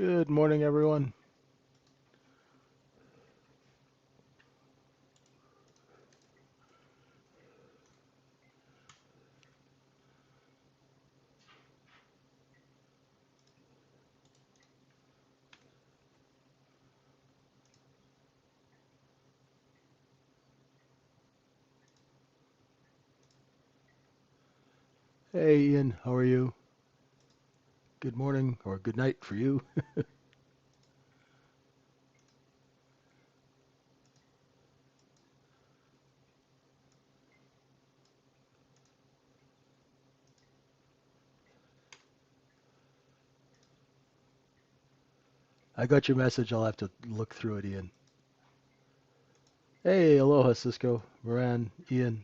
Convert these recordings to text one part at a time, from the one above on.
Good morning, everyone. Hey, Ian, how are you? Good morning or good night for you. I got your message. I'll have to look through it, Ian. Hey, aloha, Cisco, Moran, Ian.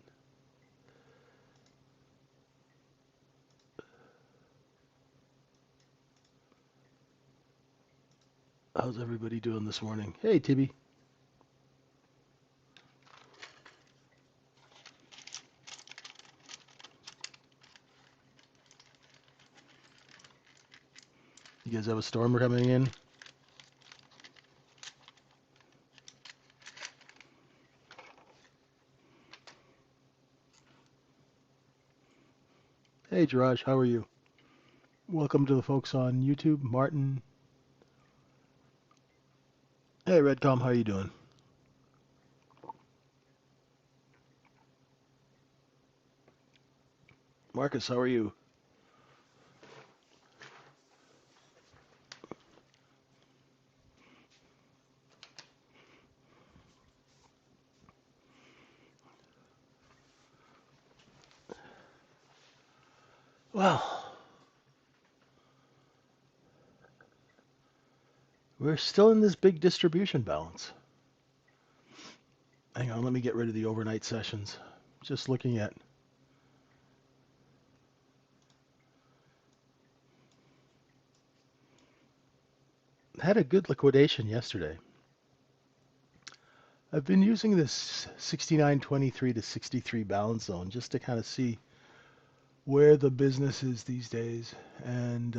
How's everybody doing this morning? Hey, Tibby. You guys have a storm coming in? Hey, Jiraj, how are you? Welcome to the folks on YouTube. Martin. Hey, Redcom, how are you doing? Marcus, how are you? Well, we're still in this big distribution balance. Hang on, let me get rid of the overnight sessions. Just looking at had a good liquidation yesterday. I've been using this 69.23 to 63 balance zone just to kind of see where the business is these days. And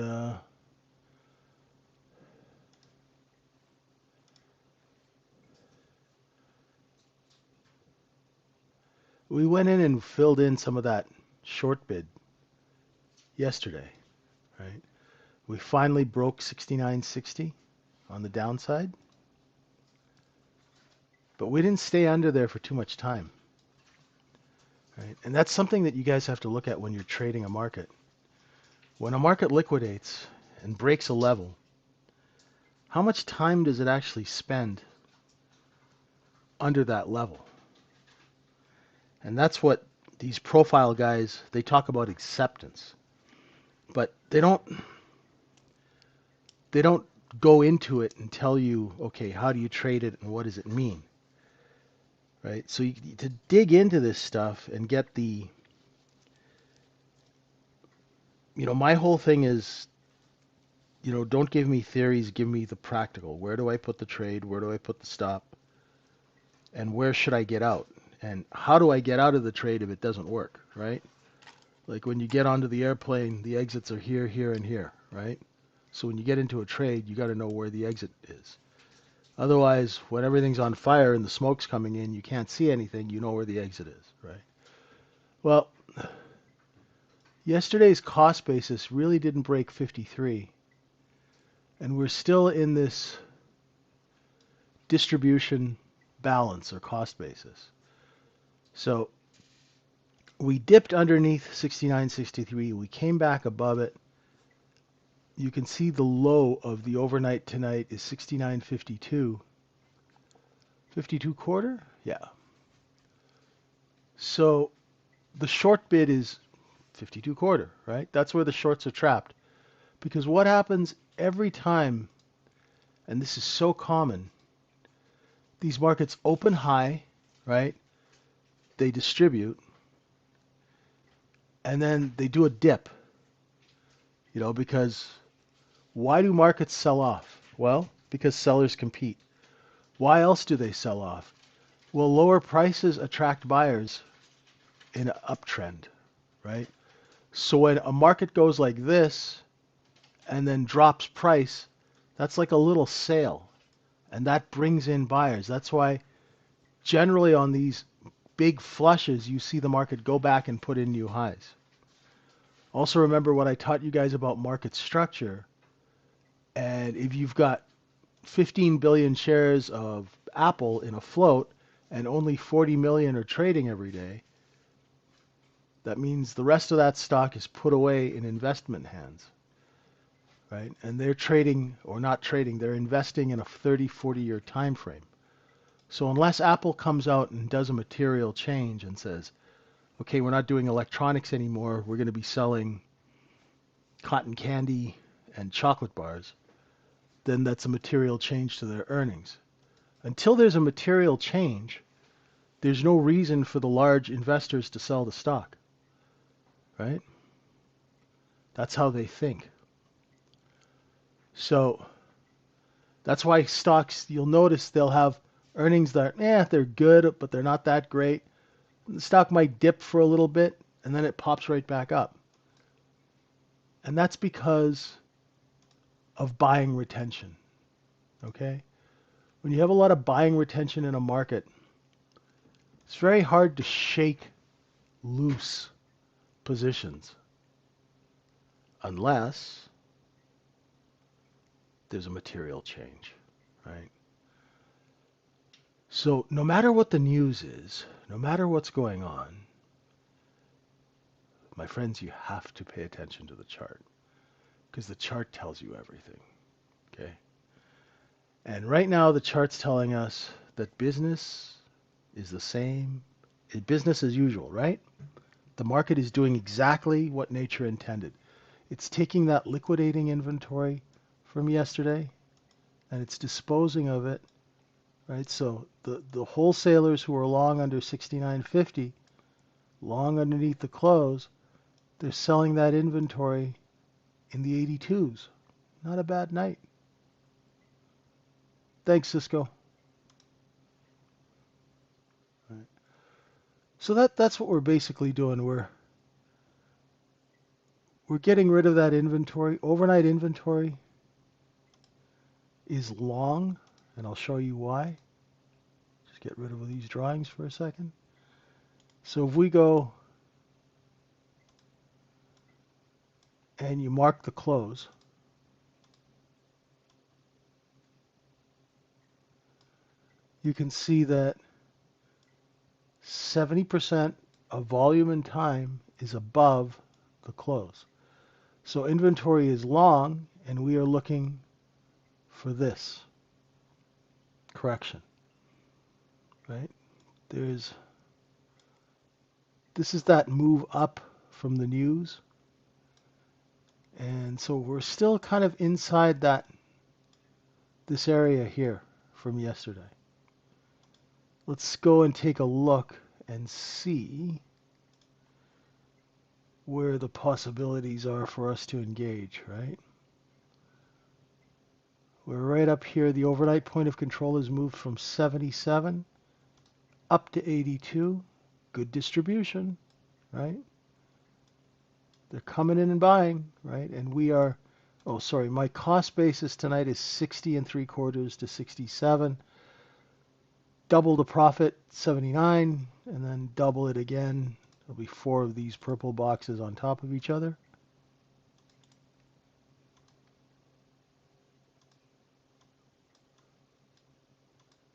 we went in and filled in some of that short bid yesterday, right? We finally broke 69.60 on the downside, but we didn't stay under there for too much time, right? And that's something that you guys have to look at when you're trading a market. When a market liquidates and breaks a level, how much time does it actually spend under that level? And that's what these profile guys, they talk about acceptance. But they don't go into it and tell you, okay, how do you trade it and what does it mean? Right? So to dig into this stuff and get the my whole thing is, don't give me theories, give me the practical. Where do I put the trade? Where do I put the stop? And where should I get out? And how do I get out of the trade if it doesn't work, right? Like when you get onto the airplane, the exits are here, here, and here, right? So when you get into a trade, you got to know where the exit is. Otherwise, when everything's on fire and the smoke's coming in, you can't see anything, you know where the exit is, right? Well, yesterday's cost basis really didn't break 53, and we're still in this distribution balance or cost basis. So we dipped underneath 69.63, we came back above it. You can see the low of the overnight tonight is 69.52. 52 quarter? Yeah. So the short bid is 52 quarter, right? That's where the shorts are trapped. Because what happens every time, and this is so common, these markets open high, right? They distribute, and then they do a dip, because why do markets sell off? Well, because sellers compete. Why else do they sell off? Well, lower prices attract buyers in an uptrend, right? So when a market goes like this and then drops price, That's like a little sale, and that brings in buyers. That's why generally on these big flushes, you see the market go back and put in new highs. Also remember what I taught you guys about market structure. And if you've got 15 billion shares of Apple in a float and only 40 million are trading every day, that means the rest of that stock is put away in investment hands, right? And they're trading, or not trading, they're investing in a 30, 40-year time frame. So unless Apple comes out and does a material change and says, okay, we're not doing electronics anymore, we're going to be selling cotton candy and chocolate bars, then that's a material change to their earnings. Until there's a material change, there's no reason for the large investors to sell the stock, right? That's how they think. So that's why stocks, you'll notice they'll have earnings that, they're good, but they're not that great. The stock might dip for a little bit, and then it pops right back up. And that's because of buying retention, okay? When you have a lot of buying retention in a market, it's very hard to shake loose positions unless there's a material change, right? So no matter what the news is, no matter what's going on, my friends, you have to pay attention to the chart because the chart tells you everything, okay? And right now the chart's telling us that business is the same, business as usual, right? The market is doing exactly what nature intended. It's taking that liquidating inventory from yesterday and it's disposing of it, right? So the wholesalers who are long under 69.50, long underneath the close, they're selling that inventory in the 82s. Not a bad night. Thanks, Cisco. Right. So that's what we're basically doing. We're getting rid of that inventory. Overnight inventory is long, and I'll show you why. Just get rid of these drawings for a second. So if we go and you mark the close, you can see that 70% of volume and time is above the close. So inventory is long, and we are looking for this correction, right? This is that move up from the news. And so we're still kind of inside this area here from yesterday. Let's go and take a look and see where the possibilities are for us to engage, right? We're right up here. The overnight point of control has moved from 77 up to 82. Good distribution, right? They're coming in and buying, right? And we are, oh, sorry, my cost basis tonight is 60 3/4 to 67. Double the profit, 79, and then double it again. There'll be 4 of these purple boxes on top of each other.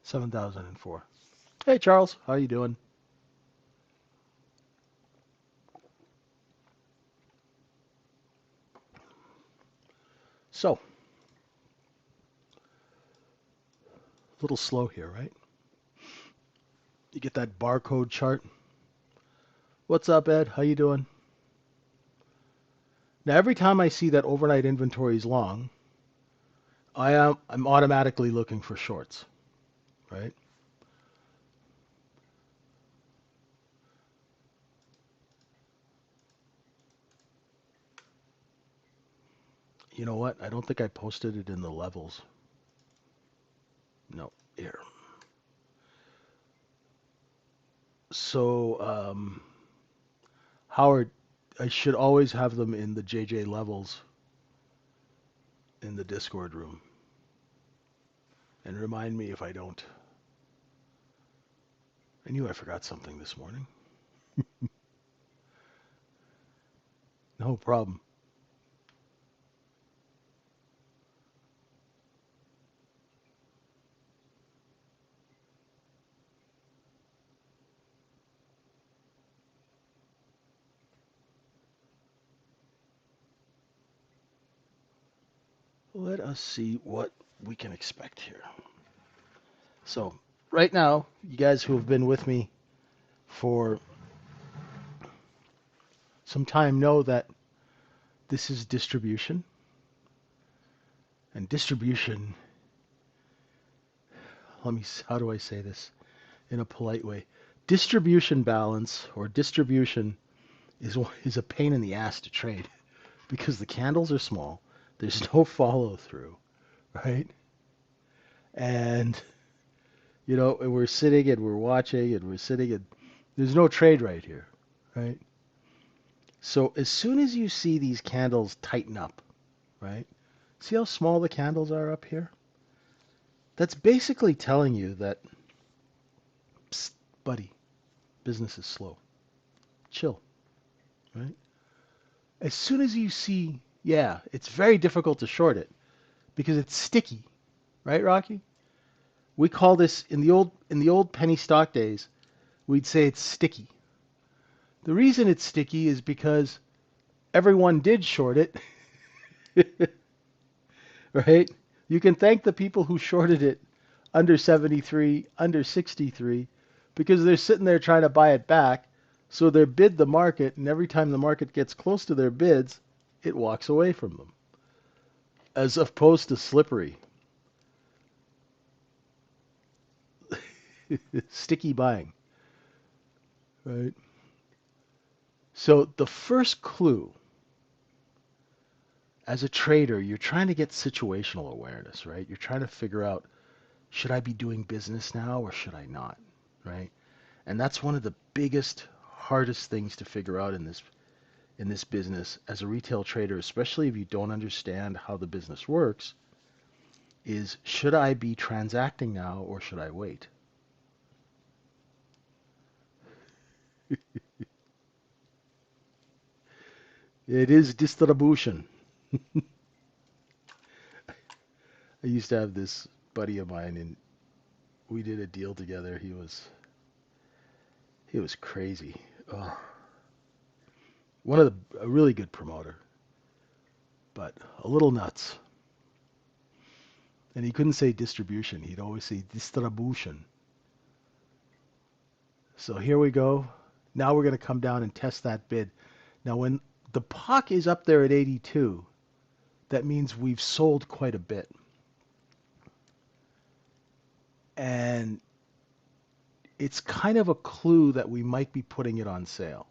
$7,004. Hey, Charles, how you doing? So, a little slow here, right? You get that barcode chart. What's up, Ed? How you doing? Now, every time I see that overnight inventory is long, I'm automatically looking for shorts, right? You know what? I don't think I posted it in the levels. No, here. So, Howard, I should always have them in the JJ levels in the Discord room. and remind me if I don't. I knew I forgot something this morning. No problem. Let us see what we can expect here. So, right now, you guys who have been with me for some time know that this is distribution. And distribution, how do I say this in a polite way? Distribution balance or distribution is a pain in the ass to trade because the candles are small. There's no follow through, right? And we're sitting and we're watching and we're sitting and there's no trade right here, right? So as soon as you see these candles tighten up, right? See how small the candles are up here? That's basically telling you that, psst, buddy, business is slow. Chill, right? As soon as you see, yeah, it's very difficult to short it because it's sticky, right, Rocky? We call this in the old penny stock days, we'd say it's sticky. The reason it's sticky is because everyone did short it, right? You can thank the people who shorted it under 73, under 63, because they're sitting there trying to buy it back. So they bid the market, and every time the market gets close to their bids, it walks away from them. As opposed to slippery, sticky buying, right? So the first clue as a trader, you're trying to get situational awareness, right? You're trying to figure out, should I be doing business now or should I not, right? And that's one of the biggest, hardest things to figure out in this business as a retail trader, especially if you don't understand how the business works, is should I be transacting now or should I wait? It is distribution. I used to have this buddy of mine and we did a deal together. He was crazy. Oh, a really good promoter, but a little nuts. And he couldn't say distribution. He'd always say distribution. So here we go. Now we're going to come down and test that bid. Now when the POC is up there at 82, that means we've sold quite a bit. And it's kind of a clue that we might be putting it on sale.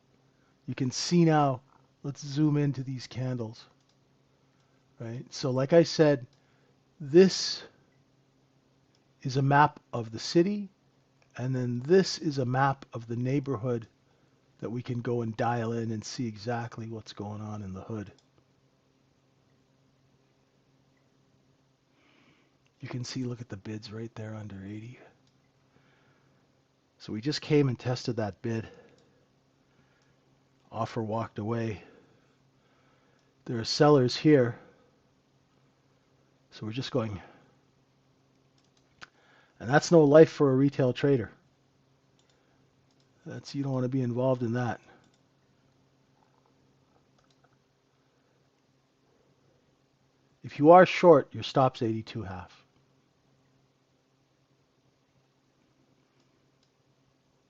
You can see now, let's zoom into these candles, right? So like I said, this is a map of the city, and then this is a map of the neighborhood that we can go and dial in and see exactly what's going on in the hood. You can see, look at the bids right there under 80. So we just came and tested that bid. Offer walked away. There are sellers here. So we're just going. And that's no life for a retail trader. You don't want to be involved in that. If you are short, your stop's 82.5.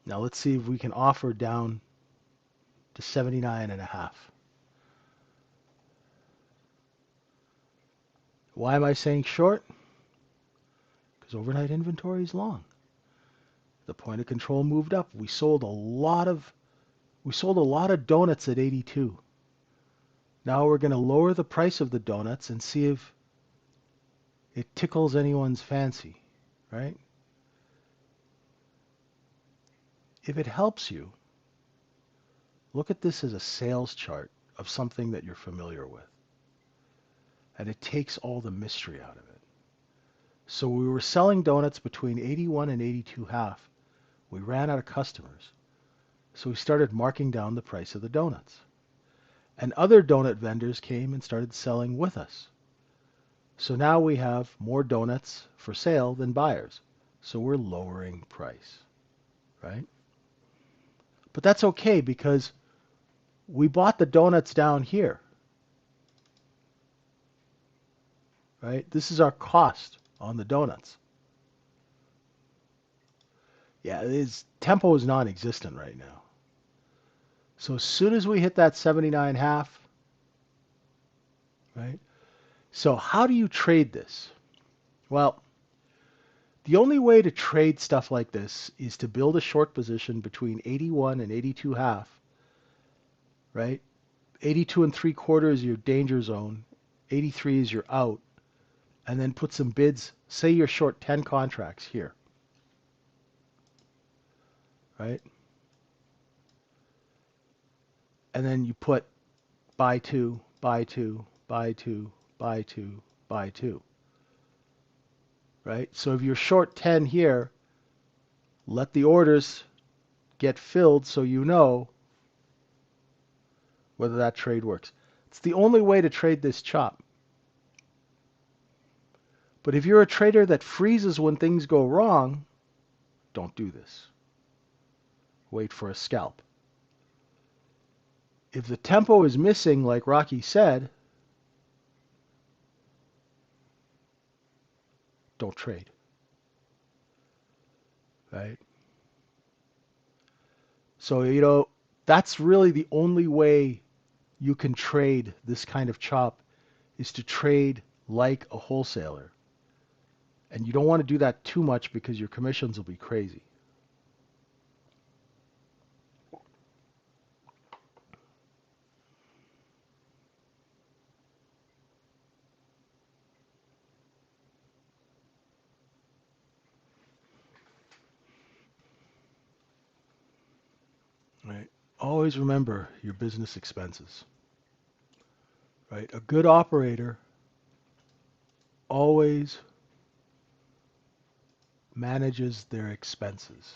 Now let's see if we can offer down to 79.5. Why am I saying short? Because overnight inventory is long. The point of control moved up. We sold a lot of donuts at 82. Now we're going to lower the price of the donuts and see if it tickles anyone's fancy, right? If it helps you, look at this as a sales chart of something that you're familiar with. And it takes all the mystery out of it. So we were selling donuts between 81 and 82 half. We ran out of customers. So we started marking down the price of the donuts. And other donut vendors came and started selling with us. So now we have more donuts for sale than buyers. So we're lowering price, right? But that's okay because we bought the donuts down here, right? This is our cost on the donuts. Yeah, tempo is non-existent right now. So as soon as we hit that 79 half, right? So how do you trade this? Well, the only way to trade stuff like this is to build a short position between 81 and 82 half, right? 82 and 3/4 is your danger zone. 83 is your out. And then put some bids. Say you're short 10 contracts here, right? And then you put buy two, buy two, buy two, buy two, buy two, right? So if you're short 10 here, let the orders get filled so you know whether that trade works. It's the only way to trade this chop. But if you're a trader that freezes when things go wrong, don't do this. Wait for a scalp. If the tempo is missing, like Rocky said, don't trade, right? So, that's really the only way you can trade this kind of chop is to trade like a wholesaler. And you don't want to do that too much because your commissions will be crazy. Right? Always remember your business expenses. Right? A good operator always manages their expenses.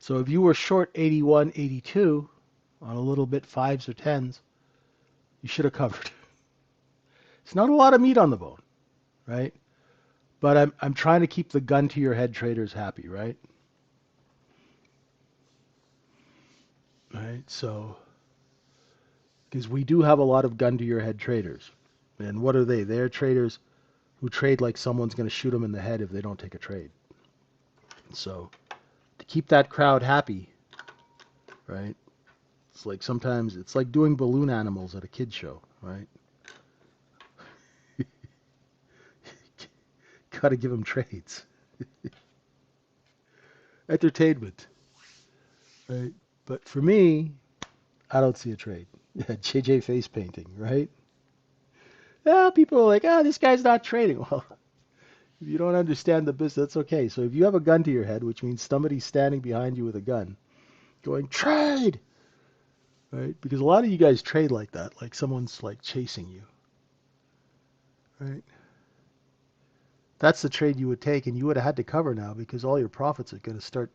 So if you were short 81, 82 on a little bit fives or tens, you should have covered. It's not a lot of meat on the bone, right? But I'm trying to keep the gun to your head traders happy, right? Right? So because we do have a lot of gun to your head traders. And what are they? They're traders who trade like someone's going to shoot them in the head if they don't take a trade. So to keep that crowd happy, right? It's like sometimes it's like doing balloon animals at a kid show, right? Got to give them trades. Entertainment, right? But for me, I don't see a trade. JJ face painting, right? Yeah, people are like, this guy's not trading. Well, if you don't understand the business, that's okay. So if you have a gun to your head, which means somebody's standing behind you with a gun, going, trade! Right? Because a lot of you guys trade like that, like someone's like chasing you. Right? That's the trade you would take, and you would have had to cover now because all your profits are going to start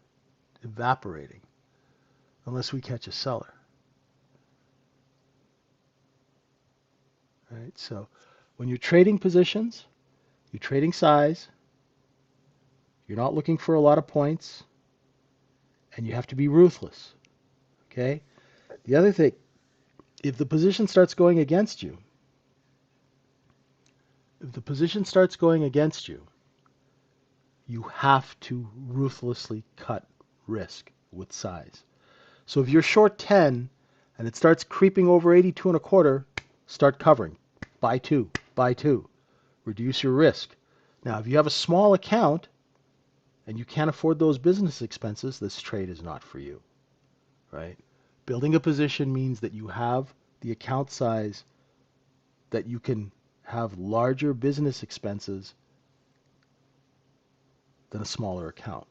evaporating unless we catch a seller. Right? So when you're trading positions, you're trading size, you're not looking for a lot of points, and you have to be ruthless. Okay? The other thing, if the position starts going against you, you have to ruthlessly cut risk with size. So if you're short 10 and it starts creeping over 82 1/4, start covering. Buy two. Reduce your risk. Now, if you have a small account and you can't afford those business expenses, this trade is not for you, right? Building a position means that you have the account size that you can have larger business expenses than a smaller account.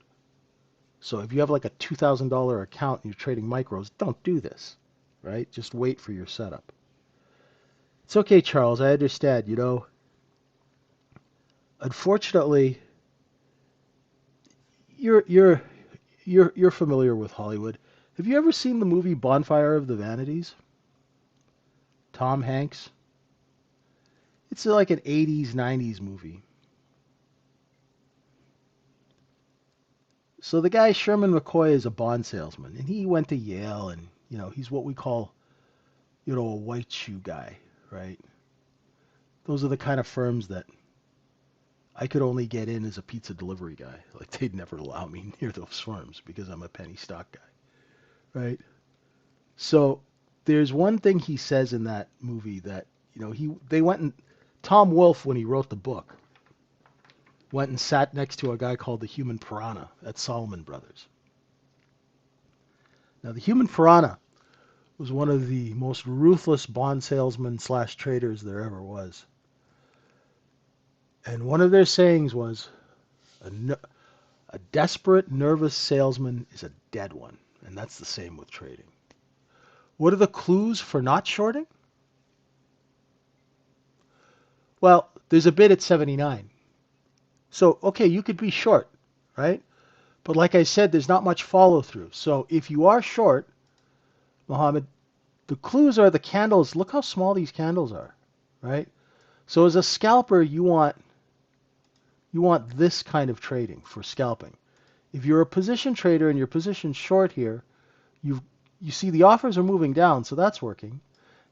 So if you have like a $2,000 account and you're trading micros, don't do this, right? Just wait for your setup. It's okay, Charles. I understand. Unfortunately, you're you're you're familiar with Hollywood. Have you ever seen the movie Bonfire of the Vanities? Tom Hanks. It's like an 80s, 90s movie. So the guy Sherman McCoy is a bond salesman, and he went to Yale, and he's what we call a white shoe guy, right? Those are the kind of firms that I could only get in as a pizza delivery guy. Like they'd never allow me near those firms because I'm a penny stock guy, right? So there's one thing he says in that movie that they went and Tom Wolfe, when he wrote the book, went and sat next to a guy called the Human Piranha at Salomon Brothers. Now the Human Piranha was one of the most ruthless bond salesmen slash traders there ever was. And one of their sayings was, a desperate, nervous salesman is a dead one. And that's the same with trading. What are the clues for not shorting? Well, there's a bid at 79. So, okay, you could be short, right? But like I said, there's not much follow through. So if you are short, Mohammed, the clues are the candles. Look how small these candles are, right? So as a scalper, you want this kind of trading for scalping. If you're a position trader and you're positioned short here, you see the offers are moving down, so that's working.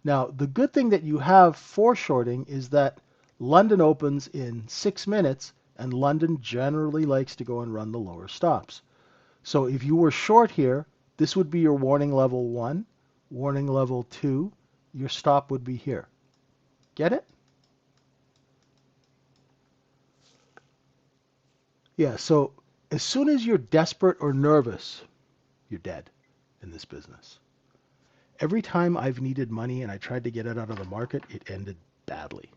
Now, the good thing that you have for shorting is that London opens in 6 minutes, and London generally likes to go and run the lower stops. So if you were short here, this would be your warning level 1, warning level 2, your stop would be here. Get it? Yeah, so as soon as you're desperate or nervous, you're dead in this business. Every time I've needed money and I tried to get it out of the market, it ended badly.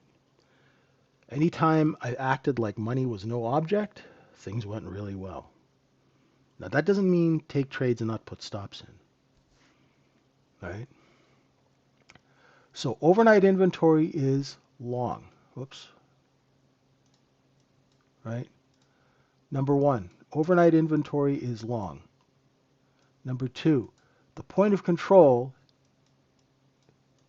Anytime I acted like money was no object, things went really well. Now that doesn't mean take trades and not put stops in, right? So overnight inventory is long. Whoops. Right? Number 1, overnight inventory is long. Number 2, the point of control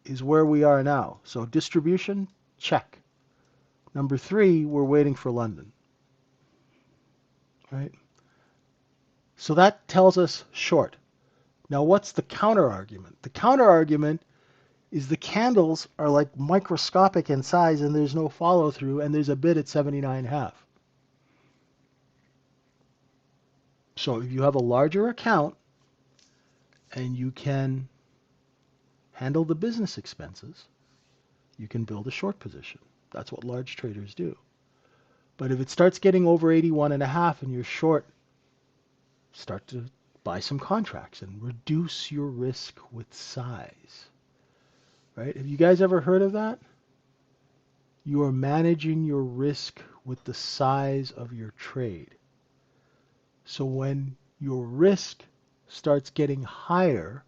is where we are now. So distribution, check. Number 3, we're waiting for London. Right? So that tells us short. Now what's the counter argument? The counter argument is the candles are like microscopic in size and there's no follow through and there's a bid at 79.5. So if you have a larger account and you can handle the business expenses, you can build a short position. That's what large traders do. But if it starts getting over 81.5 and you're short, start to buy some contracts and reduce your risk with size. Right? Have you guys ever heard of that? You are managing your risk with the size of your trade. So when your risk starts getting higher,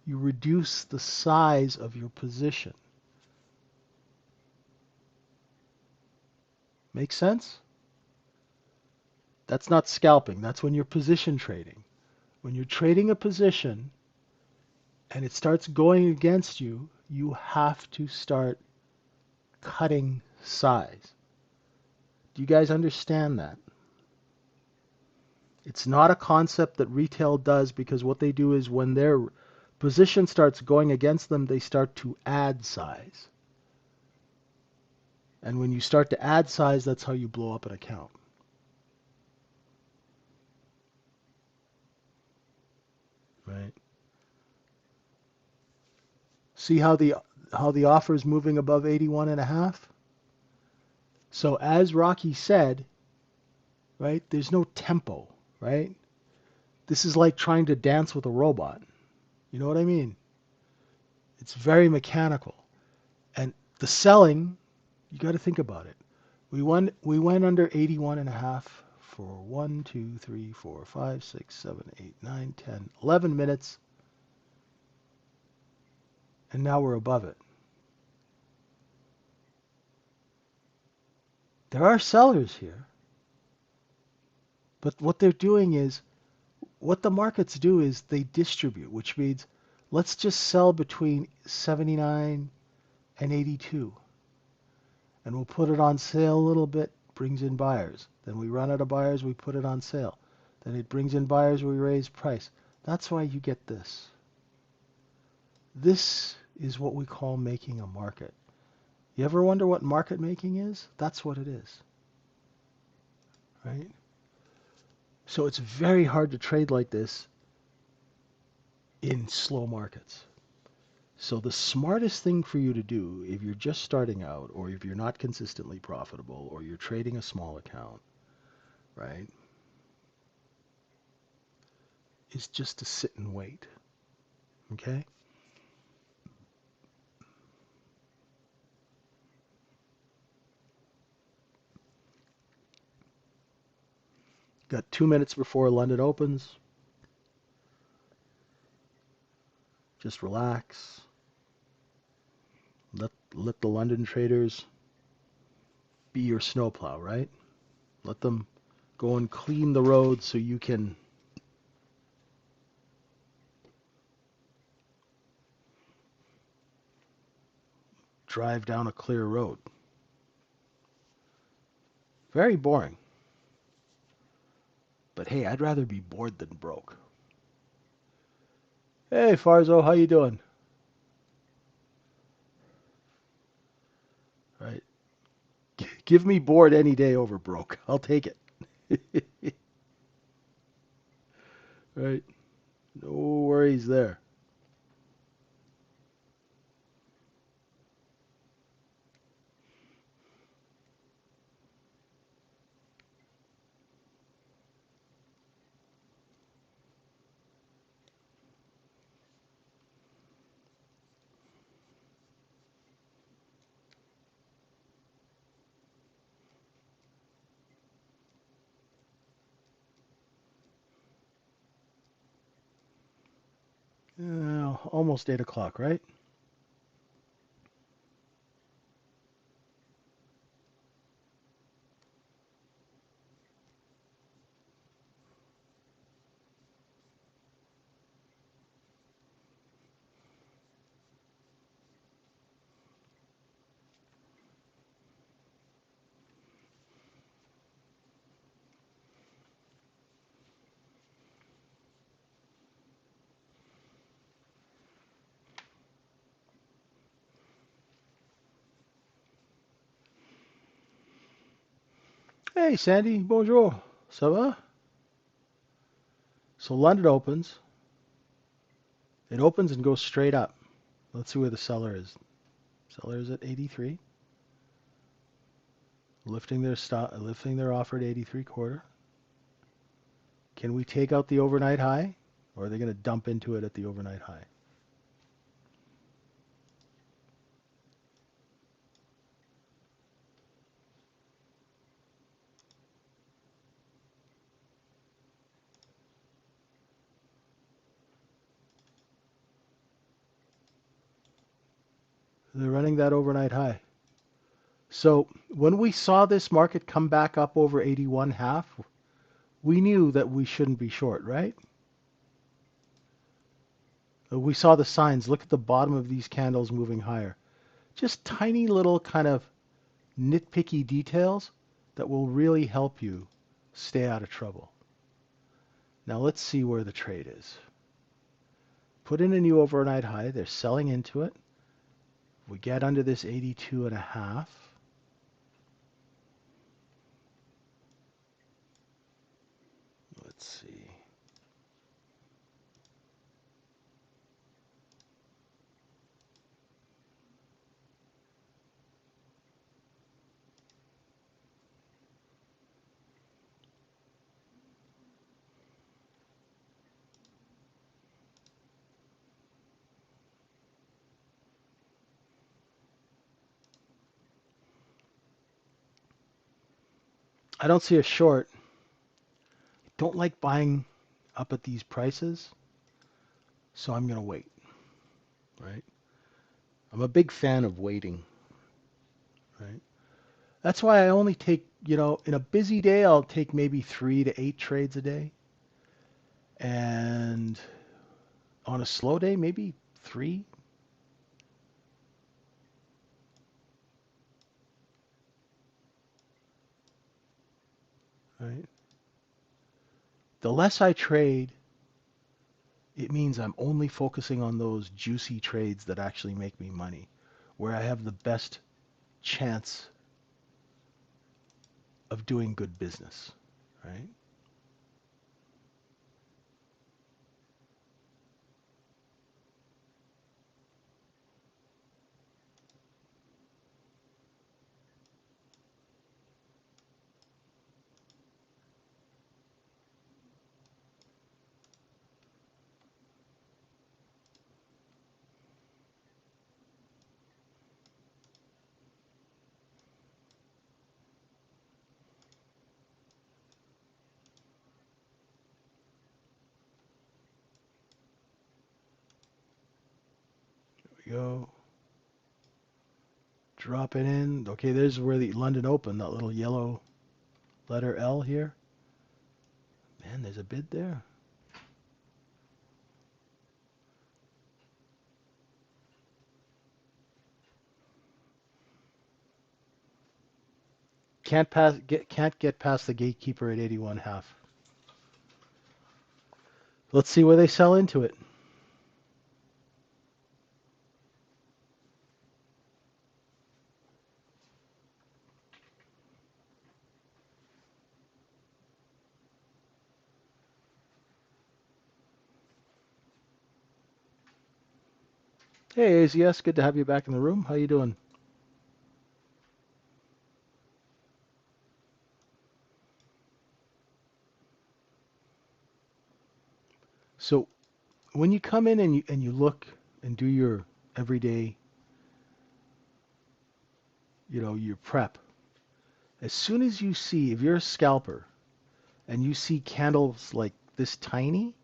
you reduce the size of your position. Make sense? That's not scalping. That's when you're position trading. When you're trading a position and it starts going against you, you have to start cutting size. Do you guys understand that? It's not a concept that retail does, because what they do is when their position starts going against them, they start to add size. And when you start to add size, that's how you blow up an account. Right? See how the offer is moving above 81.5? So as Rocky said, right? There's no tempo, right? This is like trying to dance with a robot. You know what I mean? It's very mechanical. And the selling, you got to think about it. We went under 81 and a half for 1, 2, 3, 4, 5, 6, 7, 8, 9, 10, 11 minutes, and now we're above it. There are sellers here, but what they're doing is, what the markets do is they distribute, which means let's just sell between 79 and 82, and we'll put it on sale a little bit, brings in buyers. Then we run out of buyers, we put it on sale. Then it brings in buyers, we raise price. That's why you get this. This is what we call making a market. You ever wonder what market making is? That's what it is, right? So it's very hard to trade like this in slow markets. So the smartest thing for you to do if you're just starting out, or if you're not consistently profitable, or you're trading a small account, right, is just to sit and wait. Okay? Got 2 minutes before London opens. Just relax. Let the London traders be your snowplow, right? Let them go and clean the road so you can drive down a clear road. Very boring. But hey, I'd rather be bored than broke. Hey, Farzo, how you doing? Right? Give me bored any day over broke. I'll take it. Right? No worries there. Almost 8 o'clock, right? Hey, Sandy, bonjour. Ça va? So London opens. It opens and goes straight up. Let's see where the seller is. Seller is at 83. Lifting their offer at 83 quarter. Can we take out the overnight high? Or are they going to dump into it at the overnight high? They're running that overnight high. So when we saw this market come back up over 81.5, we knew that we shouldn't be short, right? We saw the signs. Look at the bottom of these candles moving higher. Just tiny little kind of nitpicky details that will really help you stay out of trouble. Now let's see where the trade is. Put in a new overnight high. They're selling into it. We get under this 82.5. Let's see. I don't see a short. Don't like buying up at these prices, so I'm going to wait, right? I'm a big fan of waiting, right? That's why I only take, in a busy day, I'll take maybe 3 to 8 trades a day. And on a slow day, maybe 3, right? The less I trade, it means I'm only focusing on those juicy trades that actually make me money, where I have the best chance of doing good business, right? There we go. Drop it in. Okay, there's where the London Open, that little yellow letter L here. Man, there's a bid there. Can't get past the gatekeeper at 81.5. Let's see where they sell into it. Hey, AZS, good to have you back in the room. How you doing? So when you come in and you look and do your everyday, your prep, as soon as you see, if you're a scalper and you see candles like this tiny,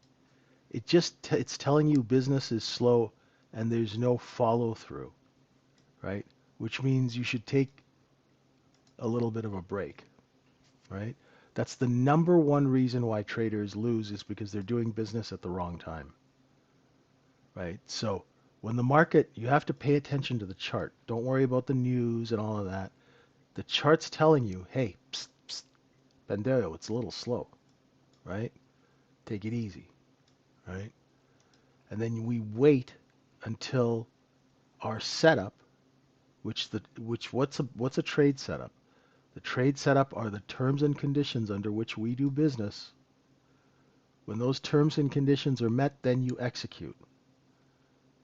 it's telling you business is slow and there's no follow through, right? Which means you should take a little bit of a break, right? That's the number one reason why traders lose is because they're doing business at the wrong time, right? So when the market, you have to pay attention to the chart. Don't worry about the news and all of that. The chart's telling you, hey, psst, psst, Bandero, it's a little slow, right? Take it easy, right? And then we wait until our setup, what's a trade setup? The trade setup are the terms and conditions under which we do business. When those terms and conditions are met, then you execute.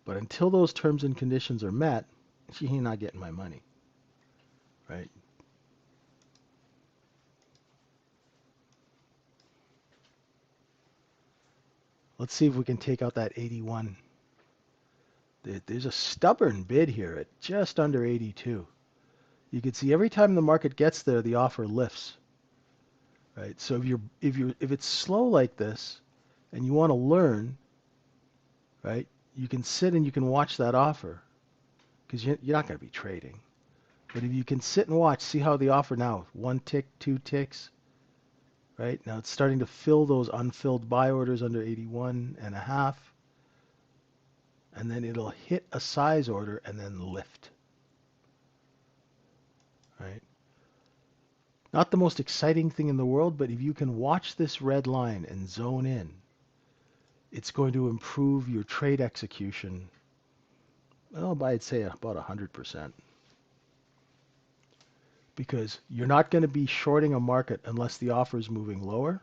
But until those terms and conditions are met, you're not getting my money, right? Let's see if we can take out that 81. There's a stubborn bid here at just under 82. You can see every time the market gets there, the offer lifts, right? So if it's slow like this, and you want to learn, right? You can sit and you can watch that offer because you're not going to be trading. But if you can sit and watch, see how the offer now, 1 tick, 2 ticks, right? Now it's starting to fill those unfilled buy orders under 81.5, and then it'll hit a size order and then lift, right? Not the most exciting thing in the world, but if you can watch this red line and zone in, it's going to improve your trade execution, well, I'd say about 100%. Because you're not going to be shorting a market unless the offer is moving lower,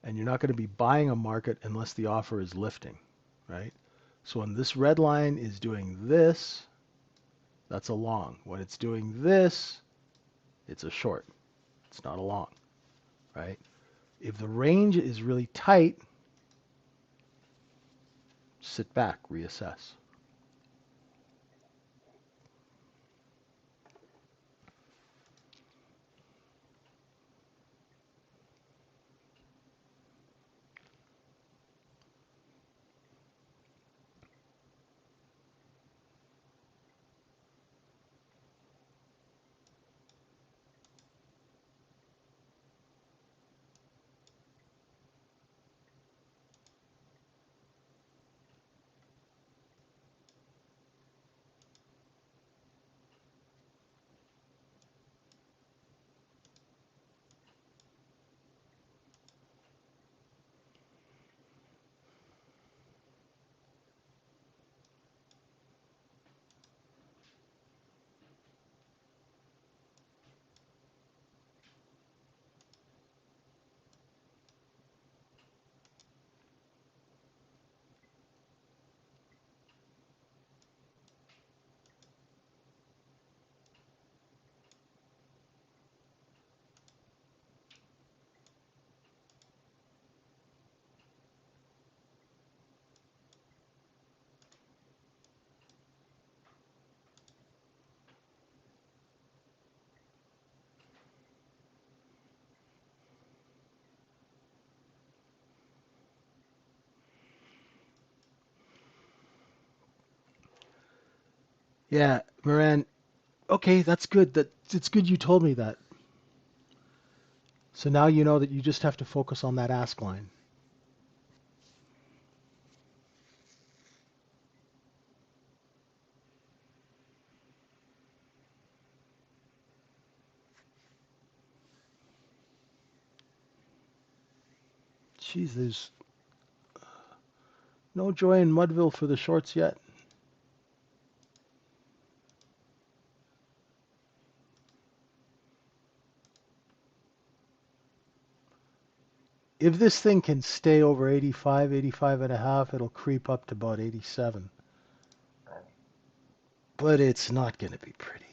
and you're not going to be buying a market unless the offer is lifting, right? So when this red line is doing this, that's a long. When it's doing this, it's a short. It's not a long, right? If the range is really tight, sit back, reassess. Yeah, Moran. Okay, that's good. That it's good you told me that. So now you know that you just have to focus on that ask line. Jeez, there's no joy in Mudville for the shorts yet. If this thing can stay over 85, 85 and a half, it'll creep up to about 87. But it's not going to be pretty.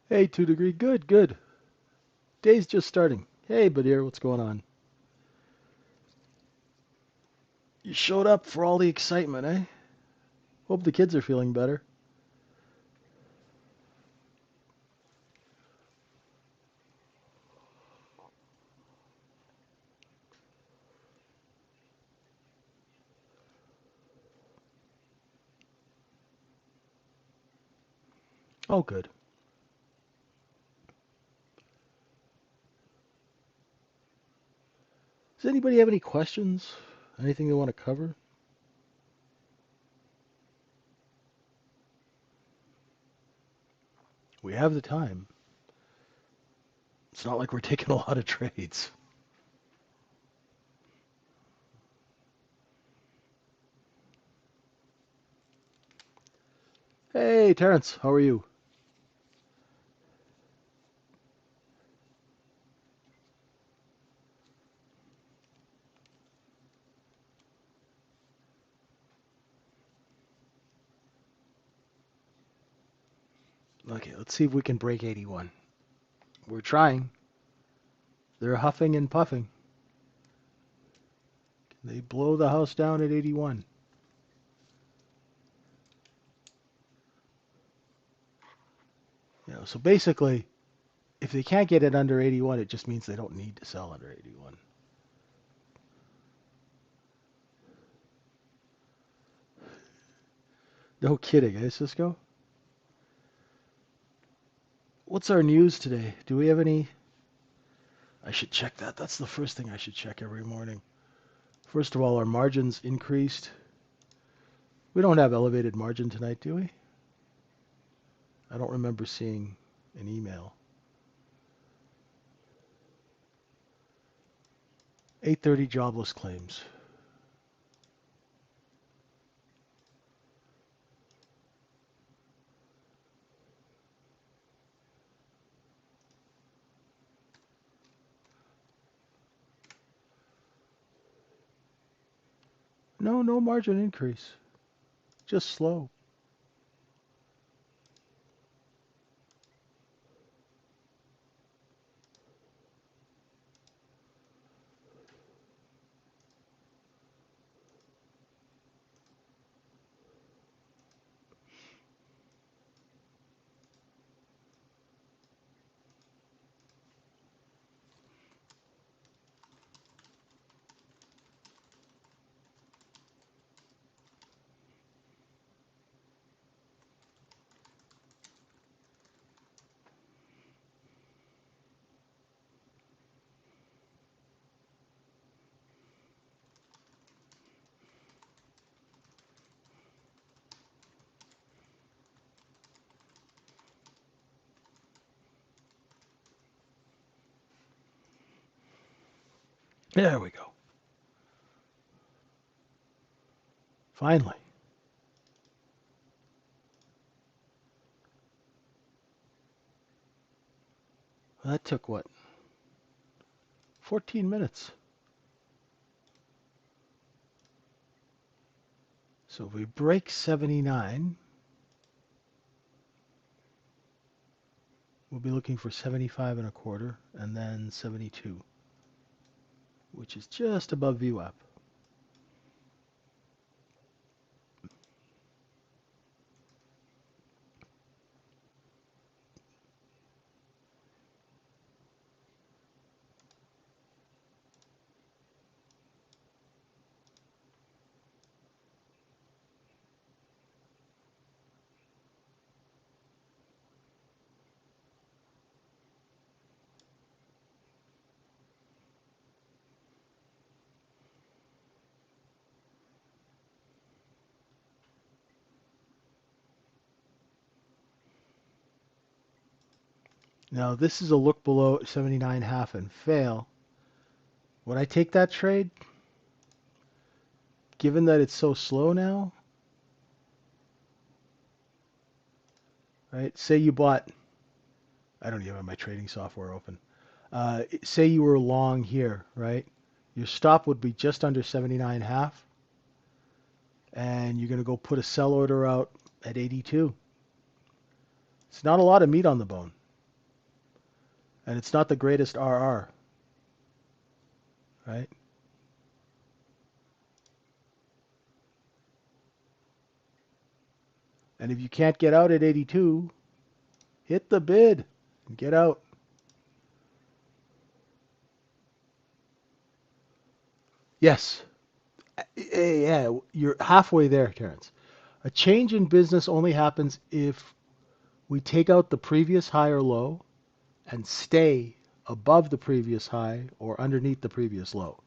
Hey, 2 degree. Good, good. Day's just starting. Hey, Badir, what's going on? You showed up for all the excitement, eh? Hope the kids are feeling better. Oh, good. Does anybody have any questions? Anything they want to cover? We have the time. It's not like we're taking a lot of trades. Hey, Terrence, how are you? Okay, let's see if we can break 81. We're trying. They're huffing and puffing. They blow the house down at 81. So basically, if they can't get it under 81, it just means they don't need to sell under 81. No kidding, eh, Cisco? What's our news today? Do we have any? I should check that. That's the first thing I should check every morning. First of all, our margins increased. We don't have elevated margin tonight, do we? I don't remember seeing an email. 8:30 jobless claims. No, no margin increase. Just slow. There we go. Finally. That took what? 14 minutes. So if we break 79, we'll be looking for 75 and a quarter and then 72, which is just above VWAP. Now this is a look below 79.5 and fail. Would I take that trade? Given that it's so slow now, right? Say you bought, I don't even have my trading software open. Say you were long here, right? Your stop would be just under 79.5, and you're going to go put a sell order out at 82. It's not a lot of meat on the bone, and it's not the greatest RR, right? And if you can't get out at 82, hit the bid and get out. Yes. Yeah, you're halfway there, Terrence. A change in business only happens if we take out the previous high or low and stay above the previous high or underneath the previous low.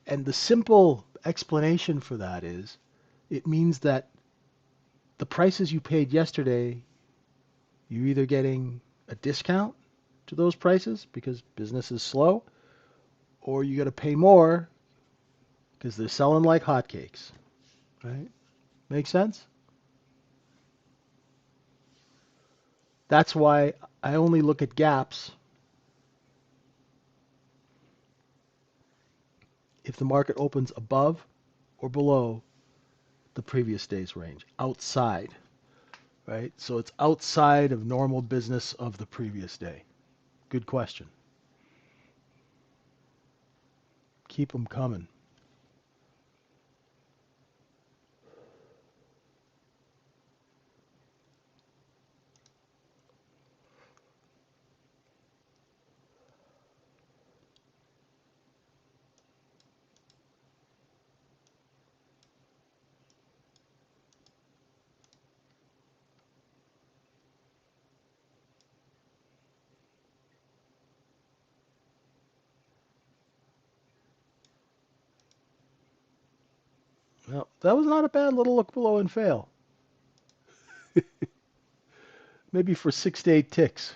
And the simple explanation for that is it means that the prices you paid yesterday, you're either getting a discount to those prices because business is slow, or you got to pay more because they're selling like hotcakes, right? Make sense? That's why I only look at gaps if the market opens above or below the previous day's range, outside, right? So it's outside of normal business of the previous day. Good question. Keep them coming. Well, that was not a bad little look below and fail. Maybe for 6 to 8 ticks.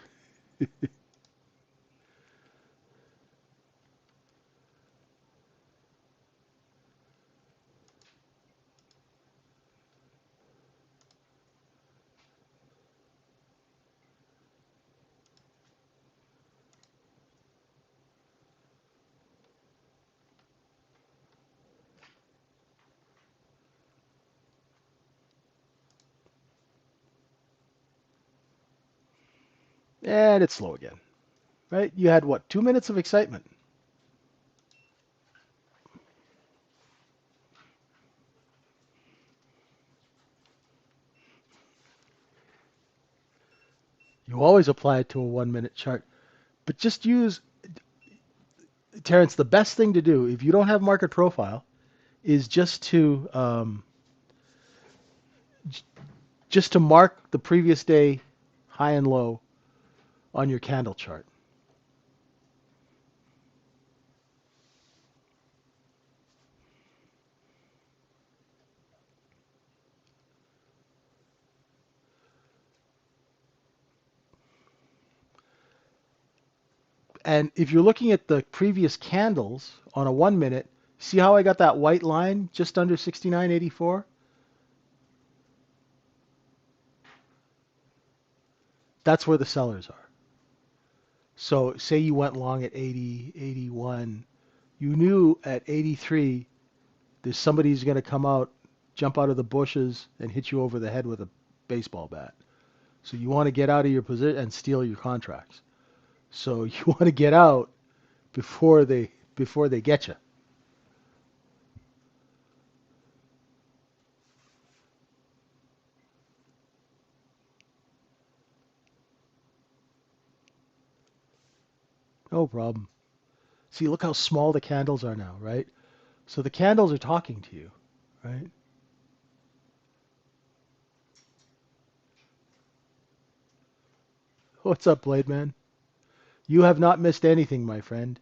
And it's slow again, right? You had what, 2 minutes of excitement? You always apply it to a 1 minute chart. But just use, Terrence, the best thing to do if you don't have market profile is just to mark the previous day high and low on your candle chart. And if you're looking at the previous candles on a 1 minute, see how I got that white line just under 69.84? That's where the sellers are. So say you went long at 80, 81. You knew at 83 there's somebody who's going to come out, jump out of the bushes, and hit you over the head with a baseball bat. So you want to get out of your position and steal your contracts. So you want to get out before they get you. No problem. See, look how small the candles are now, right? So the candles are talking to you, right? What's up, Blade Man? You have not missed anything, my friend.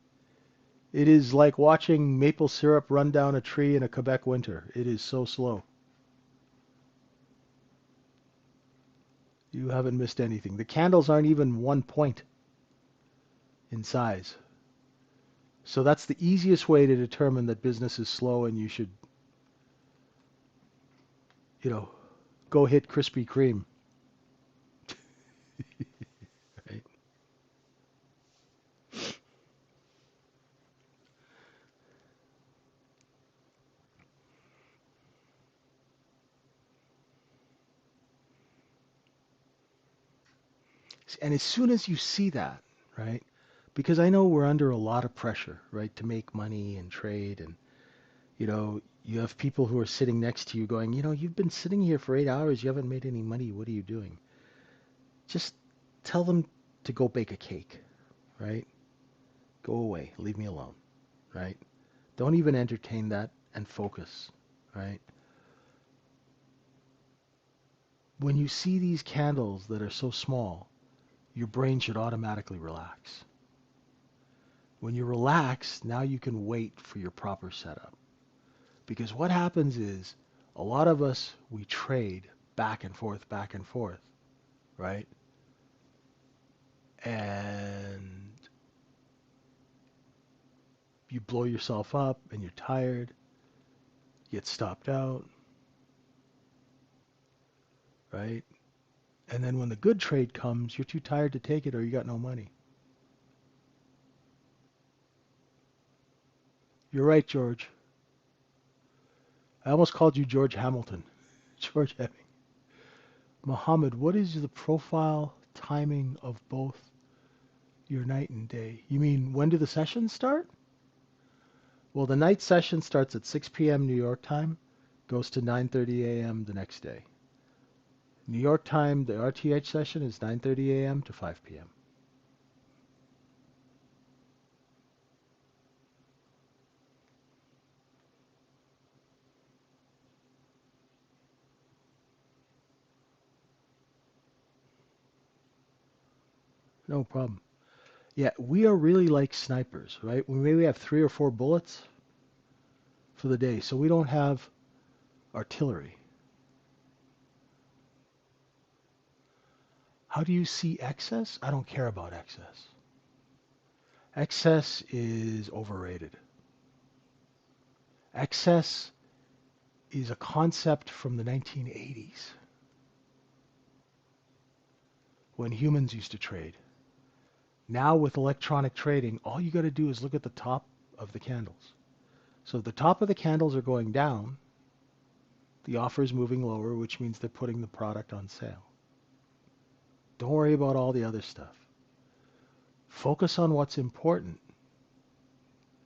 It is like watching maple syrup run down a tree in a Quebec winter. It is so slow. You haven't missed anything. The candles aren't even 1 point in size. So that's the easiest way to determine that business is slow and you should, you know, go hit Krispy Kreme. Right? And as soon as you see that, right? Because I know we're under a lot of pressure, right, to make money and trade and you have people who are sitting next to you going, you've been sitting here for 8 hours, you haven't made any money, what are you doing? Just tell them to go bake a cake, right? Go away, leave me alone, right? Don't even entertain that and focus, right? When you see these candles that are so small, your brain should automatically relax. When you relax, now you can wait for your proper setup. Because what happens is a lot of us, we trade back and forth, right? And you blow yourself up and you're tired, you get stopped out, right? And then when the good trade comes, you're too tired to take it or you got no money. You're right, George. I almost called you George Hamilton. George Hemming. Mohammed, what is the profile timing of both your night and day? You mean when do the sessions start? Well, the night session starts at 6 p.m. New York time, goes to 9:30 a.m. the next day. New York time, the RTH session is 9:30 a.m. to 5 p.m. No problem. Yeah, we are really like snipers, right? We maybe have 3 or 4 bullets for the day, so we don't have artillery. How do you see excess? I don't care about excess. Excess is overrated. Excess is a concept from the 1980s when humans used to trade. Now with electronic trading, all you got to do is look at the top of the candles. So if the top of the candles are going down, the offer is moving lower, which means they're putting the product on sale. Don't worry about all the other stuff. Focus on what's important.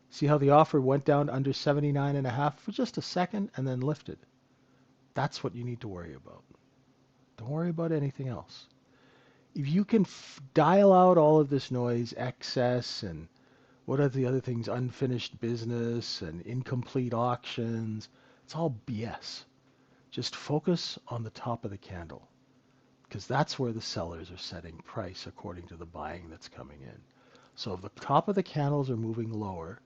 See how the offer went down under 79.5 for just a second and then lifted. That's what you need to worry about. Don't worry about anything else. If you can dial out all of this noise, excess, and what are the other things, unfinished business and incomplete auctions, it's all BS. Just focus on the top of the candle because that's where the sellers are setting price according to the buying that's coming in. So if the top of the candles are moving lower,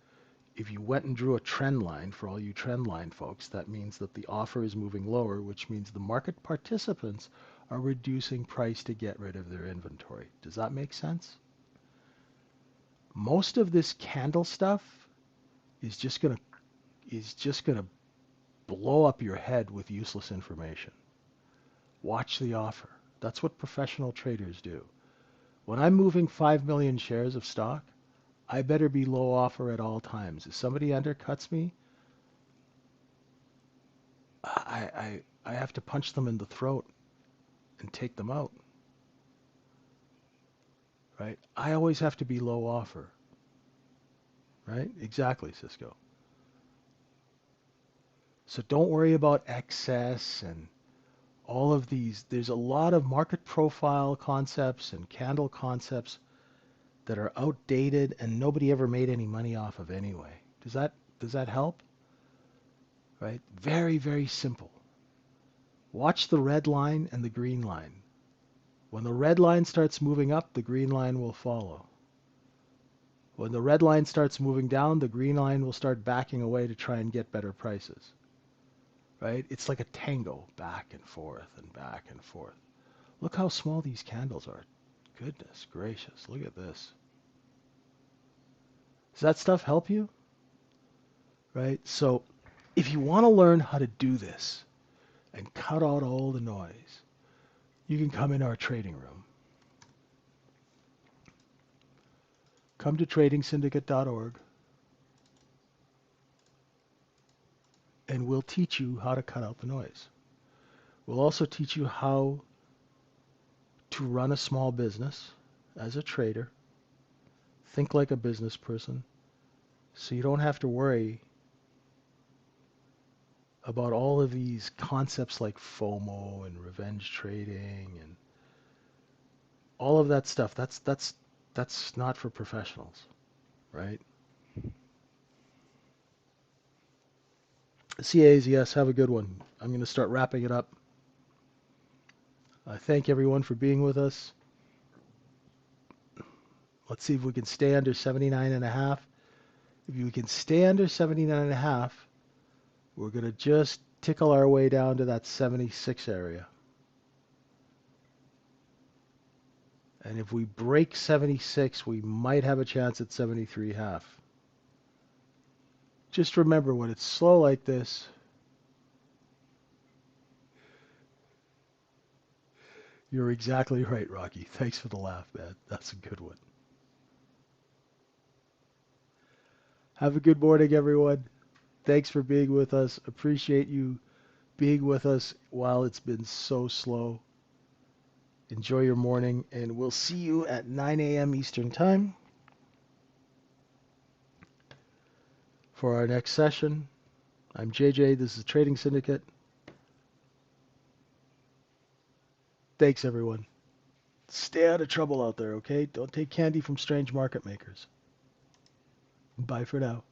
if you went and drew a trend line for all you trend line folks, that means that the offer is moving lower, which means the market participants are reducing price to get rid of their inventory. Does that make sense? Most of this candle stuff is just gonna blow up your head with useless information. Watch the offer. That's what professional traders do. When I'm moving 5 million shares of stock, I better be low offer at all times. If somebody undercuts me, I have to punch them in the throat and take them out, right? I always have to be low offer, right? Exactly, Cisco. So don't worry about excess and all of these. There's a lot of market profile concepts and candle concepts that are outdated and nobody ever made any money off of anyway. Does that help? Right? Very, very simple. Watch the red line and the green line. When the red line starts moving up, the green line will follow. When the red line starts moving down, the green line will start backing away to try and get better prices. Right? It's like a tango, back and forth and back and forth. Look how small these candles are. Goodness gracious, look at this. Does that stuff help you? Right? So if you want to learn how to do this and cut out all the noise, you can come in our trading room. Come to tradingsyndicate.org and we'll teach you how to cut out the noise. We'll also teach you how to run a small business as a trader. Think like a business person so you don't have to worry about all of these concepts like FOMO and revenge trading and all of that stuff. That's not for professionals, right? CAs, yes, have a good one. I'm going to start wrapping it up. I thank everyone for being with us. Let's see if we can stay under 79.5. If we can stay under 79.5, we're going to just tickle our way down to that 76 area. And if we break 76, we might have a chance at 73.5. Just remember, when it's slow like this, you're exactly right, Rocky. Thanks for the laugh, man. That's a good one. Have a good morning, everyone. Thanks for being with us. Appreciate you being with us while it's been so slow. Enjoy your morning, and we'll see you at 9 a.m. Eastern Time for our next session. I'm JJ. This is Trading Syndicate. Thanks, everyone. Stay out of trouble out there, okay? Don't take candy from strange market makers. Bye for now.